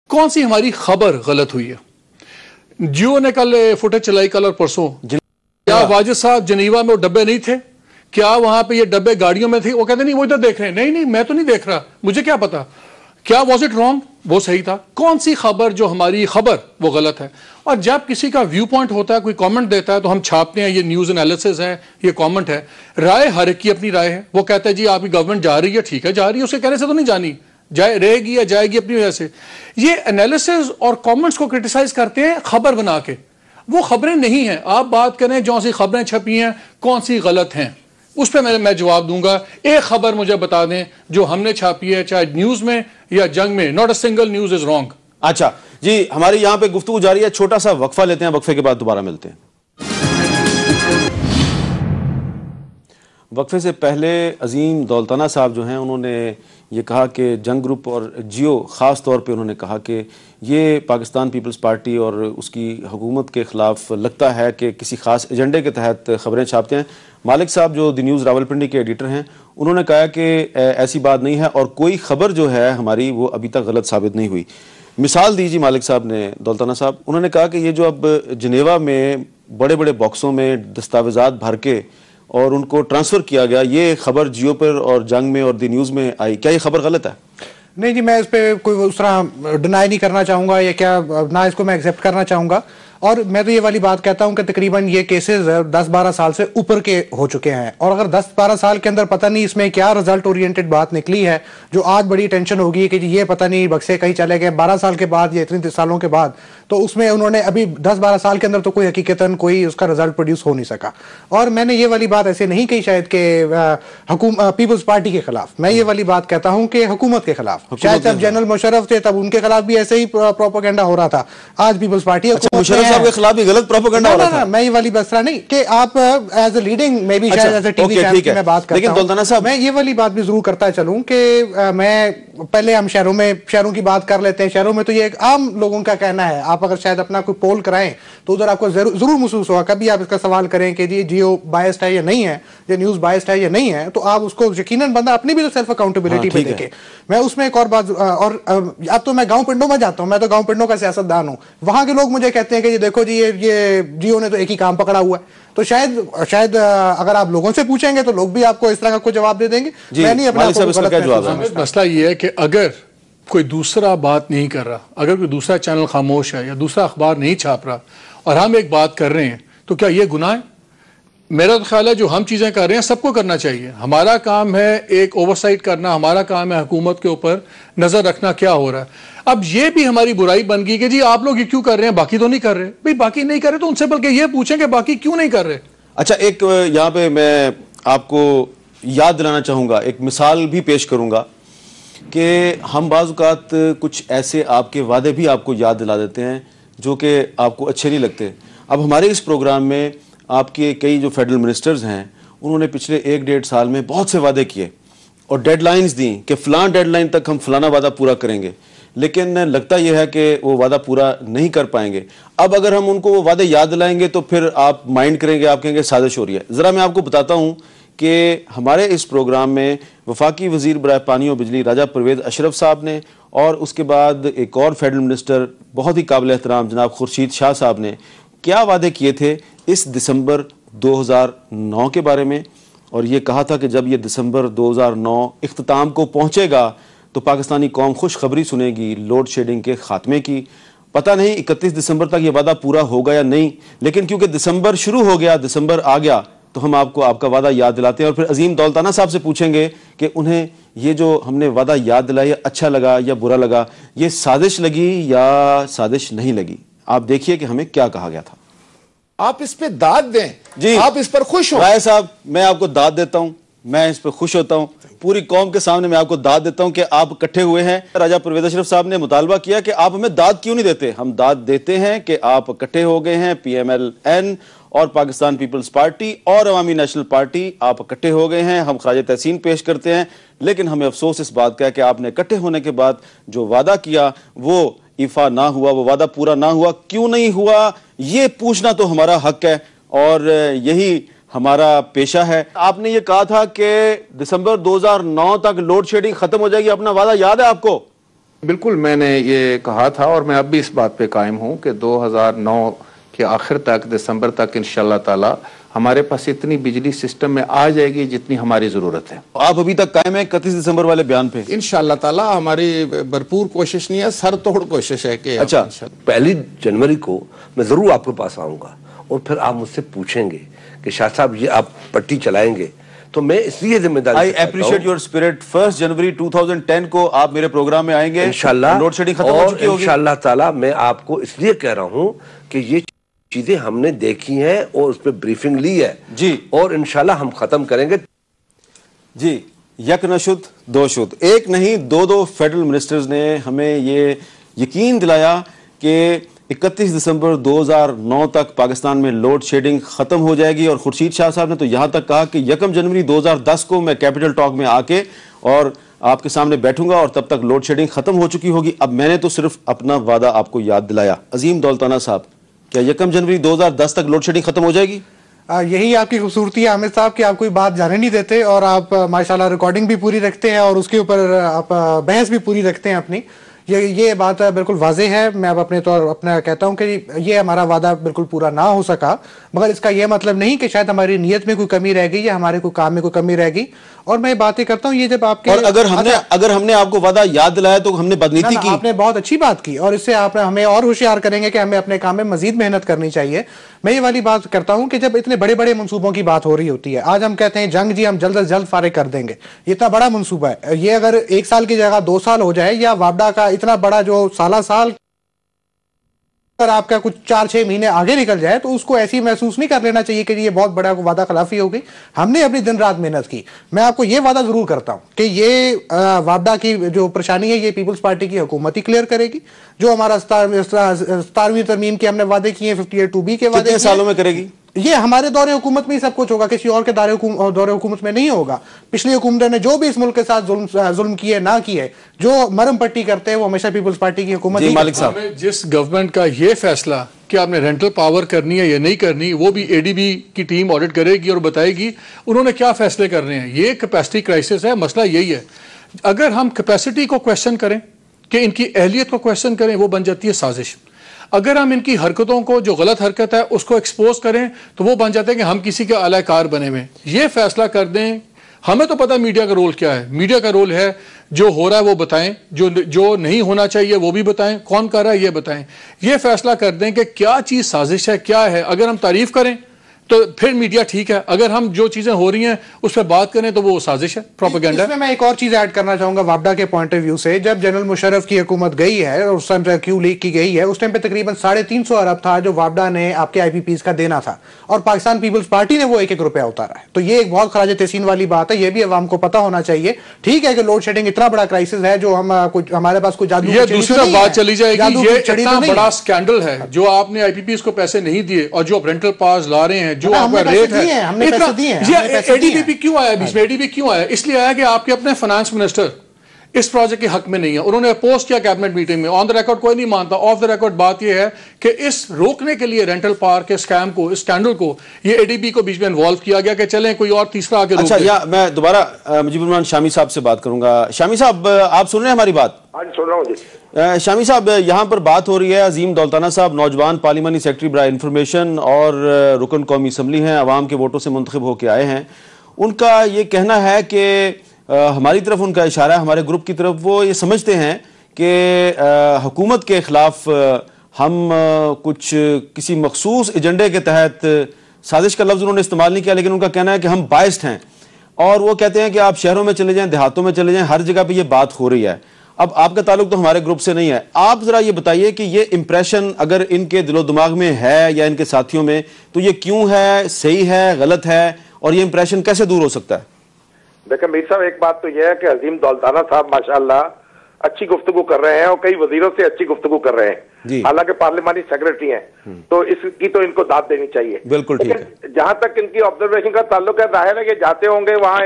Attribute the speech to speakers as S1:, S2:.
S1: कौन सी हमारी खबर गलत हुई है? जियो ने कल फुटेज चलाई, कल और परसों। क्या वाजिद साहब जनीवा में वो डब्बे नहीं थे? क्या वहां पे ये डब्बे गाड़ियों में थे? वो कहते नहीं वो इधर देख रहे हैं। नहीं नहीं, मैं तो नहीं देख रहा, मुझे क्या पता। क्या वॉज इट रॉन्ग? वो सही था। कौन सी खबर जो हमारी खबर वो गलत है? और जब किसी का व्यू पॉइंट होता है, कोई कमेंट देता है तो हम छापते हैं, ये न्यूज एनालिसिस है, ये कमेंट है। राय हर एक की अपनी राय है। वो कहता है जी आपकी गवर्नमेंट जा रही है, ठीक है जा रही है, उसके कहने से तो नहीं जानी, जाए रहेगी या जाएगी अपनी वजह से। ये एनालिसिस और कमेंट्स को क्रिटिसाइज करते हैं खबर बना के। वो खबरें नहीं है। आप बात करें जो सी खबरें छपी हैं कौन सी गलत हैं, उस पर मैं जवाब दूंगा। एक खबर मुझे बता दें जो हमने छापी है, चाहे न्यूज में या जंग में। Not a single news is wrong.
S2: अच्छा जी, हमारी यहां पे गुफ्तगू जारी है, छोटा सा वक्फा लेते हैं, वक्फे के बाद दोबारा मिलते हैं। वक्फे से पहले अजीम दौलताना साहब जो हैं उन्होंने ये कहा कि जंग ग्रुप और जियो ख़ास तौर पे उन्होंने कहा कि ये पाकिस्तान पीपल्स पार्टी और उसकी हुकूमत के ख़िलाफ़ लगता है कि किसी ख़ास एजेंडे के तहत ख़बरें छापते हैं। मालिक साहब जो द न्यूज़ रावलपिंडी के एडिटर हैं, उन्होंने कहा कि ऐसी बात नहीं है और कोई ख़बर जो है हमारी वो अभी तक गलत साबित नहीं हुई। मिसाल दीजिए मालिक साहब ने, दौलताना साहब, उन्होंने कहा कि ये जो अब जिनेवा में बड़े बड़े बॉक्सों में दस्तावेज़ात भर के और उनको ट्रांसफ़र किया गया, ये खबर जियो पर और जंग में और द न्यूज़ में आई, क्या ये खबर गलत है?
S3: नहीं जी, मैं इस पर कोई उस तरह डिनाई नहीं करना चाहूँगा या क्या ना, इसको मैं एक्सेप्ट करना चाहूँगा। और मैं तो ये वाली बात कहता हूँ कि तकरीबन ये केसेस 10-12 साल से ऊपर के हो चुके हैं। और अगर 10-12 साल के अंदर पता नहीं इसमें क्या रिजल्ट ओरिएंटेड बात निकली है जो आज बड़ी टेंशन होगी कि ये पता नहीं बक्से कहीं चले गए 12 साल के बाद या इतने सालों के बाद, तो उसमें उन्होंने अभी 10-12 साल के अंदर तो कोई हकीकतन कोई उसका रिजल्ट प्रोड्यूस हो नहीं सका। और मैंने ये वाली बात ऐसे नहीं कही शायद कि पीपल्स पार्टी के खिलाफ, मैं ये वाली बात कहता हूँ कि हुकूमत के खिलाफ। शायद जब जनरल मुशर्रफ थे तब उनके खिलाफ भी ऐसे ही प्रोपेगेंडा हो रहा था। आज पीपल्स पार्टी
S2: साहब के खिलाफ भी गलत प्रोपेगेंडा हो रहा था।
S3: मैं ये वाली बस नहीं कि आप as a leading maybe शायद एज अ टीवी चैनल की मैं बात करता हूं। लेकिन दौलताना साहब, मैं ये वाली बात भी जरूर करता चलूं कि मैं पहले हम शहरों की बात कर लेते हैं। शहरों में तो ये एक आम लोगों का कहना है। आप अगर शायद अपना कोई पोल कराएं तो उधर आपको जरूर महसूस होगा, कभी आप इसका सवाल करें कि जी जियो बायस्ड है या नहीं है, ये न्यूज बायस्ड है या नहीं है, तो आप उसको यकीनन बंदा अपनी भी तो सेल्फ अकाउंटेबिलिटी पे देखे। मैं उसमें एक और बात, और अब तो मैं गांव पिंडों में जाता हूं, मैं तो गांव पिंडों का सियासतदान हूं। वहां के लोग मुझे कहते हैं कि देखो जी ये जियो ने तो एक ही काम पकड़ा हुआ है। तो शायद अगर आप लोगों से पूछेंगे तो लोग भी आपको इस तरह का कोई जवाब दे देंगे। मैं नहीं अपना
S1: मसला ये है कि अगर कोई दूसरा बात नहीं कर रहा, अगर कोई दूसरा चैनल खामोश है या दूसरा अखबार नहीं छाप रहा और हम एक बात कर रहे हैं तो क्या ये गुनाह है? मेरा तो ख्याल है जो हम चीज़ें कर रहे हैं सबको करना चाहिए। हमारा काम है एक ओवरसाइट करना, हमारा काम है हुकूमत के ऊपर नज़र रखना क्या हो रहा है। अब ये भी हमारी बुराई बन गई कि जी आप लोग ये क्यों कर रहे हैं, बाकी तो नहीं कर रहे। भाई बाकी नहीं कर रहे तो उनसे बल्कि ये पूछें कि बाकी क्यों नहीं कर रहे।
S2: अच्छा, एक यहाँ पे मैं आपको याद दिलाना चाहूँगा, एक मिसाल भी पेश करूँगा कि हम बाज़ औक़ात कुछ ऐसे आपके वादे भी आपको याद दिला देते हैं जो कि आपको अच्छे नहीं लगते। अब हमारे इस प्रोग्राम में आपके कई जो फेडरल मिनिस्टर्स हैं उन्होंने पिछले 1-1.5 साल में बहुत से वादे किए और डेडलाइंस दी कि फ़लाँ डेडलाइन तक हम फ़लाना वादा पूरा करेंगे, लेकिन लगता यह है कि वो वादा पूरा नहीं कर पाएंगे। अब अगर हम उनको वो वादे याद दिलाएंगे तो फिर आप माइंड करेंगे, आप कहेंगे साजिश हो रही है। ज़रा मैं आपको बताता हूँ कि हमारे इस प्रोग्राम में वफाकी वज़ीर बराए पानी और बिजली राजा परवेज़ अशरफ साहब ने और उसके बाद एक और फेडरल मिनिस्टर बहुत ही काबिल एहतराम जनाब खुर्शीद शाह साहब ने क्या वादे किए थे इस दिसंबर 2009 के बारे में। और ये कहा था कि जब ये दिसंबर 2009 इख्तिताम को पहुँचेगा तो पाकिस्तानी कौम खुशखबरी सुनेगी लोड शेडिंग के ख़ात्मे की। पता नहीं 31 दिसंबर तक ये वादा पूरा होगा या नहीं, लेकिन क्योंकि दिसंबर शुरू हो गया, दिसंबर आ गया, तो हम आपको आपका वादा याद दिलाते हैं और फिर अजीम दौलताना साहब से पूछेंगे कि उन्हें ये जो हमने वादा याद दिलाया अच्छा लगा या बुरा लगा, ये साजिश लगी या साजिश नहीं लगी। आप देखिए कि हमें क्या कहा गया था।
S4: आप इस पे दाद दें
S2: जी,
S4: आप इस पर खुश हो।
S2: राय साहब, मैं आपको दाद देता हूं, मैं इस पर खुश होता हूं। पूरी कौम के सामने मैं आपको दाद देता हूं कि आप इकट्ठे हुए हैं। राजा परवेज़ अशरफ साहब ने मुतालबा किया कि आप हमें दाद क्यों नहीं देते। हम दाद देते हैं कि आप इकट्ठे हो गए हैं, PMLN और पाकिस्तान पीपल्स पार्टी और अवामी नेशनल पार्टी आप इकट्ठे हो गए हैं। हम खराज तहसीन पेश करते हैं, लेकिन हमें अफसोस इस बात का है कि आपने इकट्ठे होने के बाद जो वादा किया वो इफा ना हुआ, वो वादा पूरा ना हुआ। क्यों नहीं हुआ ये पूछना तो हमारा हक है और यही हमारा पेशा है। आपने ये कहा था कि दिसंबर 2009 तक लोड शेडिंग खत्म हो जाएगी, अपना वादा याद है आपको?
S5: बिल्कुल, मैंने ये कहा था और मैं अब भी इस बात पे कायम हूं कि 2009 के आखिर तक, दिसंबर तक इंशाल्लाह ताला हमारे पास इतनी बिजली सिस्टम में आ जाएगी जितनी हमारी जरूरत है।
S2: आप अभी तक कायम है 31 दिसंबर वाले बयान पे?
S5: इंशाल्लाह ताला हमारी भरपूर कोशिश नहीं है, सर तोड़ कोशिश है कि
S2: अच्छा,
S6: 1 जनवरी को मैं जरूर आपके पास आऊंगा और फिर आप मुझसे पूछेंगे कि शाह साहब ये आप पट्टी चलाएंगे, तो मैं इसलिए जिम्मेदारी
S2: आई अप्रिशिएट योर स्पिरिट। 1 जनवरी 2010 को आप मेरे प्रोग्राम में आएंगे
S6: इंशाल्लाह,
S2: लोड शेडिंग खत्म हो चुकी होगी
S6: इंशाल्लाह ताला। मैं आपको इसलिए कह रहा हूं कि ये चीजें हमने देखी हैं और उस पर ब्रीफिंग ली है
S2: जी, और
S6: इंशाल्लाह हम खत्म करेंगे
S2: जी। यक न शुद्ध दो शुद्ध, एक नहीं दो फेडरल मिनिस्टर्स ने हमें ये यकीन दिलाया कि 31 दिसंबर 2009 तक पाकिस्तान में लोड शेडिंग खत्म हो जाएगी। और खुर्शीद शाह साहब ने तो यहां तक कहा कि 1 जनवरी 2010 को मैं कैपिटल टॉक में आके और आपके सामने बैठूंगा और तब तक लोड शेडिंग खत्म हो चुकी होगी। अब मैंने तो सिर्फ अपना वादा आपको याद दिलाया। अजीम दौलताना साहब, क्या 1 जनवरी 2010 तक लोड शेडिंग खत्म हो जाएगी?
S3: यही आपकी खूबसूरती है आमिर साहब कि आप कोई बात जाने नहीं देते और आप माशाल्लाह रिकॉर्डिंग भी पूरी रखते हैं और उसके ऊपर आप बहस भी पूरी रखते हैं अपनी। ये बात बिल्कुल वाजे है। मैं अब अपना कहता हूं कि ये हमारा वादा बिल्कुल पूरा ना हो सका, मगर इसका यह मतलब नहीं कि शायद हमारी नीयत में कोई कमी रह गई या हमारे कोई काम में कोई कमी रह गई। और मैं बातें करता हूं ये जब आपके
S2: और अगर हमने आपको वादा याद दिलाया तो हमने बदनीति की।
S3: आपने बहुत अच्छी बात की और इससे आप हमें और होशियार करेंगे कि हमें अपने काम में मजीद मेहनत करनी चाहिए। मैं ये वाली बात करता हूं कि जब इतने बड़े बड़े मंसूबों की बात हो रही होती है, आज हम कहते हैं जंग जी हम जल्द से जल्द फारिग कर देंगे, ये इतना बड़ा मंसूबा है, ये अगर 1 साल की जगह 2 साल हो जाए या वापडा का इतना बड़ा जो साल अगर आपका कुछ 4-6 महीने आगे निकल जाए तो उसको ऐसी महसूस नहीं कर लेना चाहिए कि ये बहुत बड़ा वादा खिलाफी हो गई। हमने अपनी दिन रात मेहनत की। मैं आपको ये वादा जरूर करता हूं कि ये वापडा की जो परेशानी है ये पीपल्स पार्टी की हुकूमत ही क्लियर करेगी। जो हमारा 17वीं तरमीम के हमने वादे किए, 58(2)B के वादे
S2: कितने सालों में करेगी?
S3: ये हमारे दौरे हुकूमत में ही सब कुछ होगा, किसी और के दौरे हुकूमत में नहीं होगा। पिछली हुकूमत ने जो भी इस मुल्क के साथ जुल्म किए ना किए, जो मरम पट्टी करते हैं वो हमेशा पीपल्स पार्टी की हुकूमत ही।
S2: मालिक साहब,
S1: जिस गवर्नमेंट का ये फैसला कि आपने रेंटल पावर करनी है या नहीं करनी, वो भी एडीबी की टीम ऑडिट करेगी और बताएगी उन्होंने क्या फैसले कर रहे हैं। ये कैपेसिटी क्राइसिस है, मसला यही है। अगर हम कैपेसिटी को क्वेश्चन करें कि इनकी अहलियत को क्वेश्चन करें, वो बन जाती है साजिश। अगर हम इनकी हरकतों को, जो गलत हरकत है उसको एक्सपोज करें, तो वो बन जाते हैं कि हम किसी के आलाकार बने हुए। ये फैसला कर दें। हमें तो पता मीडिया का रोल क्या है। मीडिया का रोल है जो हो रहा है वो बताएं, जो नहीं होना चाहिए वो भी बताएं, कौन कर रहा है ये बताएं। ये फैसला कर दें कि क्या चीज साजिश है, क्या है। अगर हम तारीफ करें तो फिर मीडिया ठीक है, अगर हम जो चीजें हो रही हैं उस पर बात करें तो वो साजिश है, प्रोपेगेंडा।
S3: इसमें मैं एक और चीज ऐड करना चाहूंगा वापडा के पॉइंट ऑफ व्यू से। जब जनरल मुशर्रफ की हुकूमत गई है और उस टाइम पे क्यू लीक की गई है, उस टाइम पे तकरीबन 350 अरब था जो वापडा ने आपके IPPs का देना था और पाकिस्तान पीपल्स पार्टी ने वो 1-1 रुपया उतारा है। तो ये एक बहुत खराज तहसीन वाली बात है, ये भी अवाम को पता होना चाहिए। ठीक है कि लोड शेडिंग इतना बड़ा क्राइसिस है जो हमारे पास कोई जादू
S1: ये दूसरी बात चली जाएगी। ये इतना बड़ा स्कैंडल है जो आपने IPPs को पैसे नहीं दिए और जो रेंटल पास ला रहे हैं, जो आपका रेट
S3: हमने पैसे दिए हैं।
S1: एडीबी क्यों आया बीच में? एडीबी क्यों आया? इसलिए आया कि आपके अपने फाइनेंस मिनिस्टर इस प्रोजेक्ट के हक में नहीं है। उन्होंने अपोज किया कैबिनेट मीटिंग में। ऑन द रिकॉर्ड कोई नहीं मानता। ऑफ द रिकॉर्ड बात यह है कि इस रोकने के लिए रेंटल पावर के स्कैम को, इस स्कैंडल को, ये एडीबी को बीच में इन्वॉल्व किया गया कि चलें कोई और तीसरा आगे।
S2: अच्छा, या मैं दोबारा मुजीबुर शामी साहब से बात करूंगा। शामी साहब, आप सुन रहे हैं हमारी बात?
S7: हाँ, सुन रहा हूँ जी।
S2: शामी साहब, यहाँ पर बात हो रही है, अजीम दौलताना साहब नौजवान पार्लिमानी सेक्रेटरी बराए इंफॉर्मेशन और रुकन कौमी असम्बली हैं, अवाम के वोटों से मुंतखब होकर आए हैं। उनका ये कहना है कि हमारी तरफ उनका इशारा है, हमारे ग्रुप की तरफ, वो ये समझते हैं कि हुकूमत के खिलाफ हम कुछ किसी मखसूस एजेंडे के तहत, साजिश का लफ्ज़ उन्होंने इस्तेमाल नहीं किया, लेकिन उनका कहना है कि हम बाइस्ड हैं। और वो कहते हैं कि आप शहरों में चले जाएं, देहातों में चले जाएं, हर जगह पे ये बात हो रही है। अब आपका ताल्लुक तो हमारे ग्रुप से नहीं है, आप जरा ये बताइए कि ये इंप्रेशन अगर इनके दिलो दिमाग में है या इनके साथियों में, तो ये क्यों है, सही है, गलत है, और ये इंप्रेशन कैसे दूर हो सकता है?
S7: देखिए मीर साहब, एक बात तो यह है कि अजीम दौलताना साहब माशाल्लाह अच्छी गुफ्तगू कर रहे हैं और कई वजीरों से अच्छी गुफ्तगू कर रहे हैं, हालांकि पार्लियामानी सेक्रेटरी हैं, तो इसकी तो इनको दाद देनी चाहिए।
S2: बिल्कुल ठीक है।
S7: जहां तक इनकी ऑब्जर्वेशन का ताल्लुक है, जाहिर है कि जाते होंगे वहां